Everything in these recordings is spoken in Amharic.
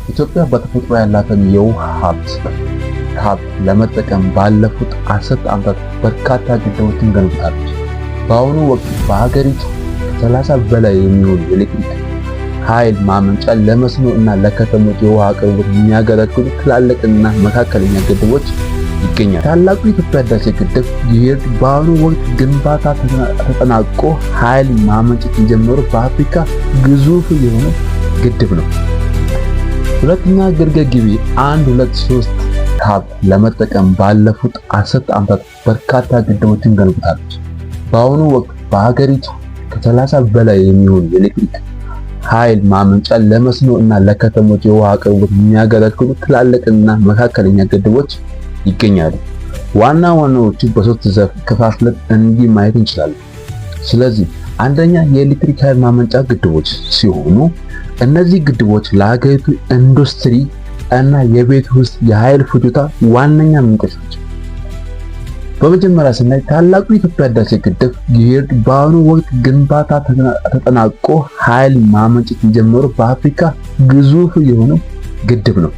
ኢትዮጵያ በተፈጥሮ ያላትን የውሃ ሀብት ለመጠቀም ባለፉት 10 ዓመታት በርካታ ግድቦችን ገንብታለች። በአሁኑ ወቅት በሀገሪቱ ከ30 በላይ የሚሆኑ የኤሌክትሪክ ኃይል ማመንጫ፣ ለመስኖ እና ለከተሞች የውሃ አቅርቦት የሚያገለግሉ ትላልቅና መካከለኛ ግድቦች ይገኛሉ። ታላቁ የኢትዮጵያ ህዳሴ ግድብ በአሁኑ ወቅት ግንባታ ተጠናቆ ኃይል ማመንጨት የጀመረው በአፍሪካ ግዙፍ የሆነ ግድብ ነው። ሁለተኛ ግርጌ ግቤ 1፣ 2፣ 3 ሀብት ለመጠቀም ባለፉት 10 ዓመታት በርካታ ግድቦችን ገንብታለች። በአሁኑ ወቅት በሀገሪቱ ከ30 በላይ የሚሆኑ የኤሌክትሪክ ኃይል ማመንጫ፣ ለመስኖ እና ለከተሞች የውሃ አቅርቦት የሚያገለግሉ ትላልቅና መካከለኛ ግድቦች ይገኛሉ። ዋና ዋናዎቹ በሶስት ዘርፍ ከፋፍለን እንዲህ ማየት እንችላለን። ስለዚህ አንደኛ የኤሌክትሪክ ኃይል ማመንጫ ግድቦች ሲሆኑ እነዚህ ግድቦች ለሀገሪቱ ኢንዱስትሪ እና የቤት ውስጥ የኃይል ፍጆታ ዋነኛ ምንጮች ናቸው። በመጀመሪያ ስናይ ታላቁ የኢትዮጵያ ህዳሴ ግድብ በአሁኑ ወቅት ግንባታ ተጠናቆ ኃይል ማመንጨት የጀመረው በአፍሪካ ግዙፍ የሆነ ግድብ ነው።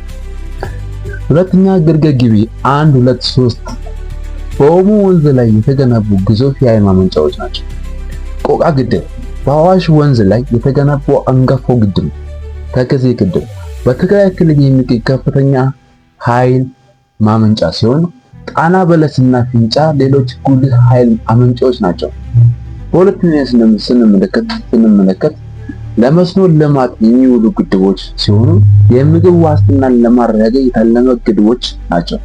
ሁለተኛ ግርጌ ግቤ 1፣ 2፣ 3 በኦሞ ወንዝ ላይ የተገነቡ ግዙፍ የኃይል ማመንጫዎች ናቸው። ቆቃ ግድብ በአዋሽ ወንዝ ላይ የተገነባው አንጋፋው ግድብ ነው። ተከዜ ግድብ በትግራይ ክልል የሚገኝ ከፍተኛ ኃይል ማመንጫ ሲሆን ጣና በለስና ፊንጫ ሌሎች ጉልህ ኃይል አመንጫዎች ናቸው። በሁለተኛ ስንመለከት ለመስኖ ልማት የሚውሉ ግድቦች ሲሆኑ የምግብ ዋስትናን ለማረጋገጥ የታለመ ግድቦች ናቸው።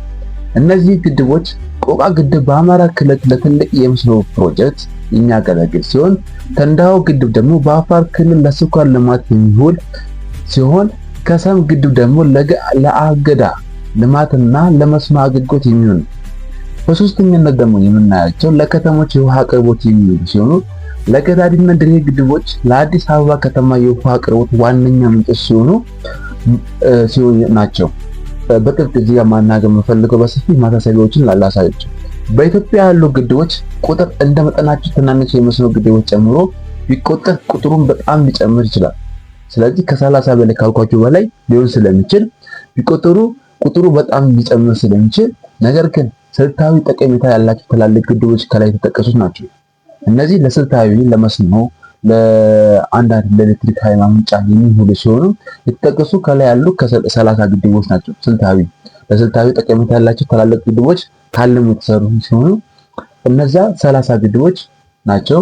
እነዚህ ግድቦች ቆቃ ግድብ በአማራ ክልል ለትልቅ የመስኖ ፕሮጀክት የሚያገለግል ሲሆን ተንዳሆ ግድብ ደግሞ በአፋር ክልል ለስኳር ልማት የሚውል ሲሆን ከሰም ግድብ ደግሞ ለአገዳ ልማትና ለመስኖ አገልግሎት የሚውል ነው። በሶስተኛነት ደግሞ የምናያቸው ለከተሞች የውሃ አቅርቦት የሚውሉ ሲሆኑ ለገዳዲና ድሬ ግድቦች ለአዲስ አበባ ከተማ የውሃ አቅርቦት ዋነኛ ምንጮች ሲሆኑ ናቸው። በጥብቅ እዚህ ጋር ማናገር የምፈልገው በሰፊ ማሳሰቢያዎችን ላሳያችሁ። በኢትዮጵያ ያሉ ግድቦች ቁጥር እንደ መጠናቸው ትናንሽ የመስኖ ግድቦች ጨምሮ ቢቆጠር ቁጥሩን በጣም ሊጨምር ይችላል። ስለዚህ ከ30 በላይ ካልኳቸው በላይ ሊሆን ስለሚችል ቢቆጠሩ ቁጥሩ በጣም ሊጨምር ስለሚችል፣ ነገር ግን ስልታዊ ጠቀሜታ ያላቸው ትላልቅ ግድቦች ከላይ የተጠቀሱት ናቸው። እነዚህ ለስልታዊ ለመስኖ ለአንዳንድ ለኤሌክትሪክ ኃይል ማመንጫ የሚውሉ ሲሆኑ የተጠቀሱ ከላይ ያሉ ከ30 ግድቦች ናቸው። ለስልታዊ ጠቀሜታ ያላቸው ትላልቅ ግድቦች ካለም የተሰሩ ሲሆኑ እነዛ 30 ግድቦች ናቸው።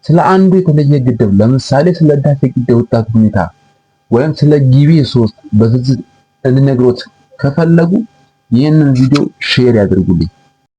ስለ አንዱ የተለየ ግድብ ለምሳሌ ስለ ህዳሴ ግድብ ወጣት ሁኔታ ወይም ስለ ግቤ 3 በዝርዝር እንድነግሮት ከፈለጉ ይህንን ቪዲዮ ሼር ያድርጉልኝ።